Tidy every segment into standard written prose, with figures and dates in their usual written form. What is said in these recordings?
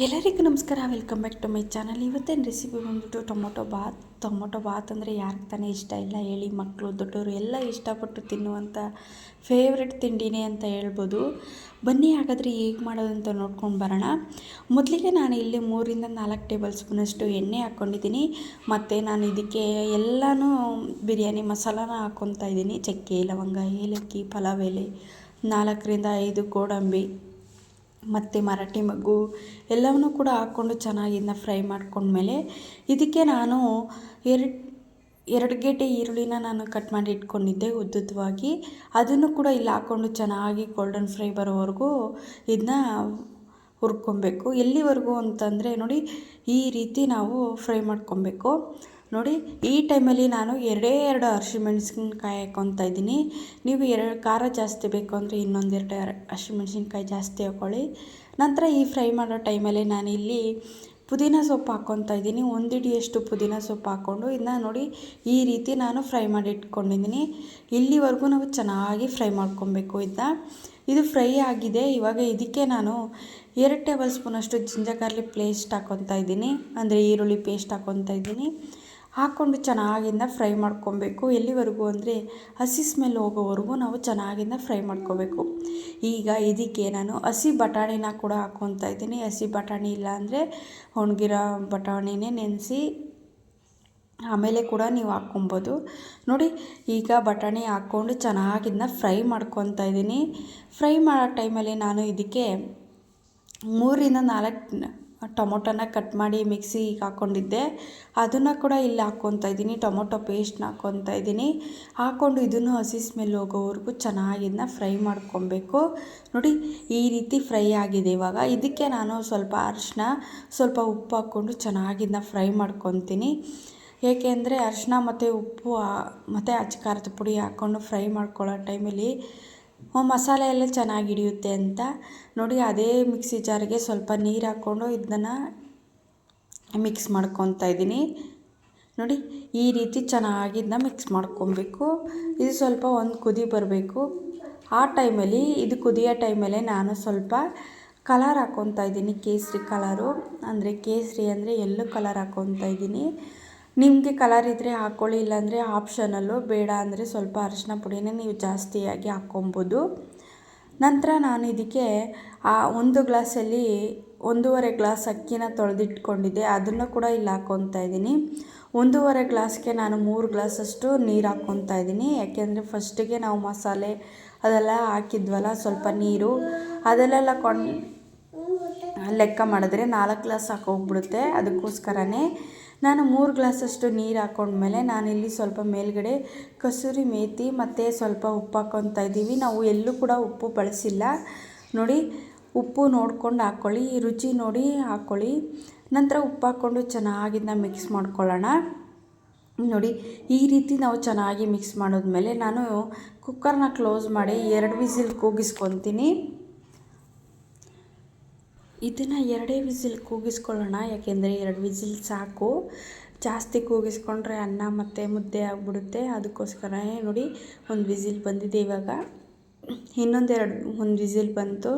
ಎಲ್ಲರಿಗೂ ನಮಸ್ಕಾರ, welcome back to my channel. ಇವತ್ತಿನ ರೆಸಿಪಿ ಬಂದ್ಬಿಟ್ಟು ಟೊಮೊಟೊ ಬಾತ್ ಅಂದರೆ ಯಾರಿಗೆ ತಾನೇ ಇಷ್ಟ ಇಲ್ಲ ಹೇಳಿ. ಮಕ್ಕಳು ದೊಡ್ಡವರು ಎಲ್ಲ ಇಷ್ಟಪಟ್ಟು ತಿನ್ನುವಂಥ ಫೇವ್ರೆಟ್ ತಿಂಡಿನೇ ಅಂತ ಹೇಳ್ಬೋದು. ಬನ್ನಿ ಹಾಗಾದರೆ ಹೇಗೆ ಮಾಡೋದಂತ ನೋಡ್ಕೊಂಡು ಬರೋಣ. ಮೊದಲಿಗೆ ನಾನು ಇಲ್ಲಿ 3-4 ಟೇಬಲ್ ಸ್ಪೂನಷ್ಟು ಎಣ್ಣೆ ಹಾಕ್ಕೊಂಡಿದ್ದೀನಿ. ಮತ್ತು ನಾನು ಇದಕ್ಕೆ ಎಲ್ಲನೂ ಬಿರಿಯಾನಿ ಮಸಾಲಾನ ಹಾಕ್ಕೊತಾ ಇದ್ದೀನಿ. ಚಕ್ಕೆ, ಲವಂಗ, ಏಲಕ್ಕಿ, ಪಲಾವ್ ಎಲೆ, 4-5 ಗೋಡಂಬಿ ಮತ್ತು ಮರಾಠಿ ಮಗ್ಗು ಎಲ್ಲವನ್ನೂ ಕೂಡ ಹಾಕ್ಕೊಂಡು ಚೆನ್ನಾಗಿ ಇದನ್ನ ಫ್ರೈ ಮಾಡ್ಕೊಂಡ್ಮೇಲೆ ಇದಕ್ಕೆ ನಾನು ಎರಡು ಗೆಡ್ಡೆ ಈರುಳ್ಳಿನ ನಾನು ಕಟ್ ಮಾಡಿ ಇಟ್ಕೊಂಡಿದ್ದೆ ಉದ್ದುದ್ದವಾಗಿ. ಅದನ್ನು ಕೂಡ ಇಲ್ಲಿ ಹಾಕ್ಕೊಂಡು ಚೆನ್ನಾಗಿ ಗೋಲ್ಡನ್ ಫ್ರೈ ಬರೋವರೆಗೂ ಇದನ್ನ ಹುರ್ಕೊಬೇಕು. ಎಲ್ಲಿವರೆಗೂ ಅಂತಂದರೆ ನೋಡಿ, ಈ ರೀತಿ ನಾವು ಫ್ರೈ ಮಾಡ್ಕೊಬೇಕು. ನೋಡಿ, ಈ ಟೈಮಲ್ಲಿ ನಾನು 2 ಹಸಿಮೆಣ್ಸಿನ್ಕಾಯಿ ಹಾಕ್ಕೊತಾ ಇದ್ದೀನಿ. ನೀವು 2 ಖಾರ ಜಾಸ್ತಿ ಬೇಕು ಅಂದರೆ ಇನ್ನೊಂದು 2 ಹಸಿಮೆಣ್ಸಿನ್ಕಾಯಿ ಜಾಸ್ತಿ ಹಾಕ್ಕೊಳ್ಳಿ. ನಂತರ ಈ ಫ್ರೈ ಮಾಡೋ ಟೈಮಲ್ಲಿ ನಾನಿಲ್ಲಿ ಪುದೀನ ಸೊಪ್ಪು ಹಾಕ್ಕೊತಾ ಇದ್ದೀನಿ. 1 ಹಿಡಿಯಷ್ಟು ಪುದೀನ ಸೊಪ್ಪು ಹಾಕ್ಕೊಂಡು ಇದನ್ನ ನೋಡಿ ಈ ರೀತಿ ನಾನು ಫ್ರೈ ಮಾಡಿ ಇಟ್ಕೊಂಡಿದ್ದೀನಿ. ಇಲ್ಲಿವರೆಗೂ ನಾವು ಚೆನ್ನಾಗಿ ಫ್ರೈ ಮಾಡ್ಕೊಬೇಕು. ಇದು ಫ್ರೈ ಆಗಿದೆ. ಇವಾಗ ಇದಕ್ಕೆ ನಾನು 2 ಟೇಬಲ್ ಸ್ಪೂನಷ್ಟು ಜಿಂಜರ್ ಗಾರ್ಲಿಕ್ ಪೇಸ್ಟ್ ಹಾಕ್ಕೊತಾ ಇದ್ದೀನಿ, ಅಂದರೆ ಈರುಳ್ಳಿ ಪೇಸ್ಟ್ ಹಾಕ್ಕೊತಾ ಇದ್ದೀನಿ. ಹಾಕ್ಕೊಂಡು ಚೆನ್ನಾಗಿಂದ ಫ್ರೈ ಮಾಡ್ಕೊಬೇಕು. ಎಲ್ಲಿವರೆಗೂ ಅಂದರೆ ಹಸಿ ಸ್ಮೆಲ್ ಹೋಗೋವರೆಗೂ ನಾವು ಚೆನ್ನಾಗಿಂದ ಫ್ರೈ ಮಾಡ್ಕೋಬೇಕು. ಈಗ ಇದಕ್ಕೆ ನಾನು ಹಸಿ ಬಟಾಣಿನ ಕೂಡ ಹಾಕ್ಕೊತಾ ಇದ್ದೀನಿ. ಹಸಿ ಬಟಾಣಿ ಇಲ್ಲ ಅಂದರೆ ಒಣಗಿರೋ ಬಟಾಣಿನೇ ನೆನೆಸಿ ಆಮೇಲೆ ಕೂಡ ನೀವು ಹಾಕ್ಕೊಬೋದು. ನೋಡಿ, ಈಗ ಬಟಾಣಿ ಹಾಕ್ಕೊಂಡು ಚೆನ್ನಾಗಿಂದ ಫ್ರೈ ಮಾಡ್ಕೊತಾ ಇದ್ದೀನಿ. ಫ್ರೈ ಮಾಡೋ ಟೈಮಲ್ಲಿ ನಾನು ಇದಕ್ಕೆ 3-4 ಟೊಮೊಟೊನ ಕಟ್ ಮಾಡಿ ಮಿಕ್ಸಿಗೆ ಹಾಕ್ಕೊಂಡಿದ್ದೆ, ಅದನ್ನು ಕೂಡ ಇಲ್ಲಿ ಹಾಕ್ಕೊತಾ ಇದ್ದೀನಿ. ಟೊಮೊಟೊ ಪೇಸ್ಟ್ನ ಹಾಕ್ಕೊತಾ ಇದ್ದೀನಿ. ಹಾಕ್ಕೊಂಡು ಇದನ್ನು ಹಸಿ ಸ್ಮೆಲ್ ಹೋಗೋವರೆಗೂ ಚೆನ್ನಾಗಿನ್ನ ಫ್ರೈ ಮಾಡ್ಕೊಬೇಕು. ನೋಡಿ, ಈ ರೀತಿ ಫ್ರೈ ಆಗಿದೆ. ಇವಾಗ ಇದಕ್ಕೆ ನಾನು ಸ್ವಲ್ಪ ಅರಿಶಿನ, ಸ್ವಲ್ಪ ಉಪ್ಪು ಹಾಕ್ಕೊಂಡು ಚೆನ್ನಾಗಿನ್ನ ಫ್ರೈ ಮಾಡ್ಕೊತೀನಿ. ಏಕೆಂದರೆ ಅರಿಶಿನ ಮತ್ತು ಉಪ್ಪು ಮತ್ತು ಅಚ್ಚ ಖಾರದ ಪುಡಿ ಹಾಕ್ಕೊಂಡು ಫ್ರೈ ಮಾಡ್ಕೊಳ್ಳೋ ಟೈಮಲ್ಲಿ ಮಸಾಲೆ ಎಲ್ಲ ಚೆನ್ನಾಗಿ ಹಿಡಿಯುತ್ತೆ ಅಂತ. ನೋಡಿ, ಅದೇ ಮಿಕ್ಸಿ ಜಾರಿಗೆ ಸ್ವಲ್ಪ ನೀರು ಹಾಕ್ಕೊಂಡು ಇದನ್ನು ಮಿಕ್ಸ್ ಮಾಡ್ಕೊತಾ ಇದ್ದೀನಿ. ನೋಡಿ, ಈ ರೀತಿ ಚೆನ್ನಾಗಿ ಇದನ್ನ ಮಿಕ್ಸ್ ಮಾಡ್ಕೊಬೇಕು. ಇದು ಸ್ವಲ್ಪ ಒಂದು ಕುದಿ ಬರಬೇಕು. ಆ ಟೈಮಲ್ಲಿ ಇದು ಕುದಿಯೋ ಟೈಮಲ್ಲೇ ನಾನು ಸ್ವಲ್ಪ ಕಲರ್ ಹಾಕ್ಕೊತಾ ಇದ್ದೀನಿ. ಕೇಸರಿ ಕಲರು ಅಂದರೆ ಕೇಸರಿ ಅಂದರೆ ಯೆಲ್ಲೋ ಕಲರ್ ಹಾಕ್ಕೊತಾ ಇದ್ದೀನಿ. ನಿಮಗೆ ಕಲರ್ ಇದ್ದರೆ ಹಾಕ್ಕೊಳ್ಳಿ, ಇಲ್ಲಾಂದರೆ ಆಪ್ಷನಲ್ಲು. ಬೇಡ ಅಂದರೆ ಸ್ವಲ್ಪ ಅರಿಶಿನ ಪುಡಿನೇ ನೀವು ಜಾಸ್ತಿಯಾಗಿ ಹಾಕ್ಕೊಬೋದು. ನಂತರ ನಾನು ಇದಕ್ಕೆ 1 ಗ್ಲಾಸಲ್ಲಿ 1.5 ಗ್ಲಾಸ್ ಅಕ್ಕಿನ ತೊಳೆದಿಟ್ಕೊಂಡಿದ್ದೆ, ಅದನ್ನು ಕೂಡ ಇಲ್ಲಿ ಹಾಕ್ಕೊತಾ ಇದ್ದೀನಿ. 1.5 ಗ್ಲಾಸ್ಗೆ ನಾನು 3 ಗ್ಲಾಸಷ್ಟು ನೀರು ಹಾಕ್ಕೊತಾ ಇದ್ದೀನಿ. ಯಾಕೆಂದರೆ ಫಸ್ಟಿಗೆ ನಾವು ಮಸಾಲೆ ಅದೆಲ್ಲ ಹಾಕಿದ್ವಲ್ಲ, ಸ್ವಲ್ಪ ನೀರು ಅದೆಲ್ಲ ಲೆಕ್ಕ ಮಾಡಿದ್ರೆ 4 ಗ್ಲಾಸ್ ಹಾಕೋಗ್ಬಿಡುತ್ತೆ. ಅದಕ್ಕೋಸ್ಕರನೇ ನಾನು 3 ಗ್ಲಾಸಷ್ಟು ನೀರು ಹಾಕ್ಕೊಂಡ್ಮೇಲೆ ನಾನಿಲ್ಲಿ ಸ್ವಲ್ಪ ಮೇಲ್ಗಡೆ ಕಸೂರಿ ಮೇಥಿ ಮತ್ತು ಸ್ವಲ್ಪ ಉಪ್ಪು ಹಾಕ್ಕೊತಾ ಇದ್ದೀವಿ. ನಾವು ಎಲ್ಲೂ ಕೂಡ ಉಪ್ಪು ಬಳಸಿಲ್ಲ. ನೋಡಿ, ಉಪ್ಪು ನೋಡ್ಕೊಂಡು ಹಾಕ್ಕೊಳ್ಳಿ, ರುಚಿ ನೋಡಿ ಹಾಕ್ಕೊಳ್ಳಿ. ನಂತರ ಉಪ್ಪು ಹಾಕ್ಕೊಂಡು ಚೆನ್ನಾಗಿನ್ನ ಮಿಕ್ಸ್ ಮಾಡ್ಕೊಳ್ಳೋಣ. ನೋಡಿ, ಈ ರೀತಿ ನಾವು ಚೆನ್ನಾಗಿ ಮಿಕ್ಸ್ ಮಾಡಿದ್ಮೇಲೆ ನಾನು ಕುಕ್ಕರ್ನ ಕ್ಲೋಸ್ ಮಾಡಿ 2 ವಿಸಿಲ್ ಕೂಗಿಸ್ಕೊತೀನಿ. ಇದನ್ನು 2 ವಿಸಿಲ್ ಕೂಗಿಸ್ಕೊಳ್ಳೋಣ, ಯಾಕೆಂದರೆ 2 ವಿಸಿಲ್ ಸಾಕು. ಜಾಸ್ತಿ ಕೂಗಿಸ್ಕೊಂಡ್ರೆ ಅನ್ನ ಮತ್ತು ಮುದ್ದೆ ಆಗಿಬಿಡುತ್ತೆ. ಅದಕ್ಕೋಸ್ಕರನೇ ನೋಡಿ, 1 ವಿಸಿಲ್ ಬಂದಿದೆ. ಇವಾಗ ಒಂದು ವಿಸಿಲ್ ಬಂತು.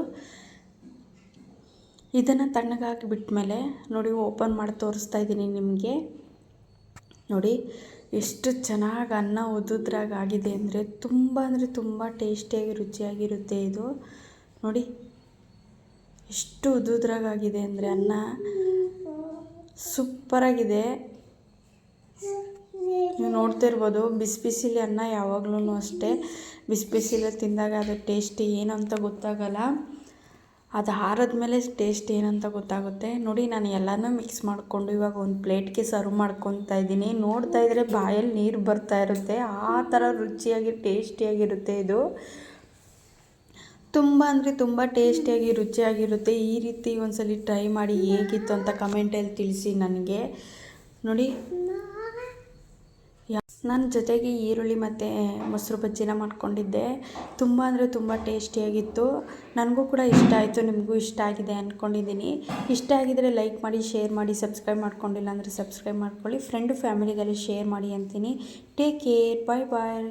ಇದನ್ನು ತಣ್ಣಗಾಗಿ ಬಿಟ್ಮೇಲೆ ನೋಡಿ ಓಪನ್ ಮಾಡಿ ತೋರಿಸ್ತಾ ಇದ್ದೀನಿ ನಿಮಗೆ. ನೋಡಿ, ಎಷ್ಟು ಚೆನ್ನಾಗಿ ಅನ್ನ ಉದ್ದುದ್ರಾಗಿದೆ ಅಂದರೆ ತುಂಬ ಟೇಸ್ಟಿಯಾಗಿ ರುಚಿಯಾಗಿರುತ್ತೆ ಇದು. ನೋಡಿ, ಎಷ್ಟು ಉದ್ದುದ್ರಾಗಿದೆ ಅಂದರೆ ಅನ್ನ ಸೂಪರಾಗಿದೆ. ನೀವು ನೋಡ್ತಿರ್ಬೋದು, ಬಿಸಿಲಿ ಅನ್ನ ಯಾವಾಗಲೂ ಅಷ್ಟೇ, ಬಿಸಿಲೇ ತಿಂದಾಗ ಅದು ಟೇಸ್ಟ್ ಏನು ಅಂತ ಗೊತ್ತಾಗಲ್ಲ. ಅದು ಆರಿದ್ಮೇಲೆ ಟೇಸ್ಟ್ ಏನಂತ ಗೊತ್ತಾಗುತ್ತೆ. ನೋಡಿ, ನಾನು ಎಲ್ಲನೂ ಮಿಕ್ಸ್ ಮಾಡಿಕೊಂಡು ಇವಾಗ ಒಂದು ಪ್ಲೇಟ್ಗೆ ಸರ್ವ್ ಮಾಡ್ಕೊತಾ ಇದ್ದೀನಿ. ನೋಡ್ತಾ ಇದ್ದರೆ ಬಾಯಲ್ಲಿ ನೀರು ಬರ್ತಾ ಇರುತ್ತೆ, ಆ ಥರ ರುಚಿಯಾಗಿ ಟೇಸ್ಟಿಯಾಗಿರುತ್ತೆ ಇದು. ತುಂಬ ಟೇಸ್ಟಿಯಾಗಿ ರುಚಿಯಾಗಿರುತ್ತೆ. ಈ ರೀತಿ ಒಂದ್ಸಲ ಟ್ರೈ ಮಾಡಿ ಹೇಗಿತ್ತು ಅಂತ ಕಮೆಂಟಲ್ಲಿ ತಿಳಿಸಿ ನನಗೆ. ನೋಡಿ, ನಾನು ಜೊತೆಗೆ ಈರುಳ್ಳಿ ಮತ್ತು ಮೊಸರು ಬಜ್ಜಿನ ಮಾಡ್ಕೊಂಡಿದ್ದೆ. ತುಂಬ ಟೇಸ್ಟಿಯಾಗಿತ್ತು. ನನಗೂ ಕೂಡ ಇಷ್ಟ ಆಯಿತು, ನಿಮಗೂ ಇಷ್ಟ ಆಗಿದೆ ಅಂದ್ಕೊಂಡಿದ್ದೀನಿ. ಇಷ್ಟ ಆಗಿದರೆ ಲೈಕ್ ಮಾಡಿ, ಶೇರ್ ಮಾಡಿ, ಸಬ್ಸ್ಕ್ರೈಬ್ ಮಾಡ್ಕೊಂಡಿಲ್ಲ ಅಂದರೆ ಸಬ್ಸ್ಕ್ರೈಬ್ ಮಾಡ್ಕೊಳ್ಳಿ. ಫ್ರೆಂಡು ಫ್ಯಾಮಿಲಿಗೆಲ್ಲ ಶೇರ್ ಮಾಡಿ ಅಂತೀನಿ. ಟೇಕ್ ಕೇರ್, ಬಾಯ್.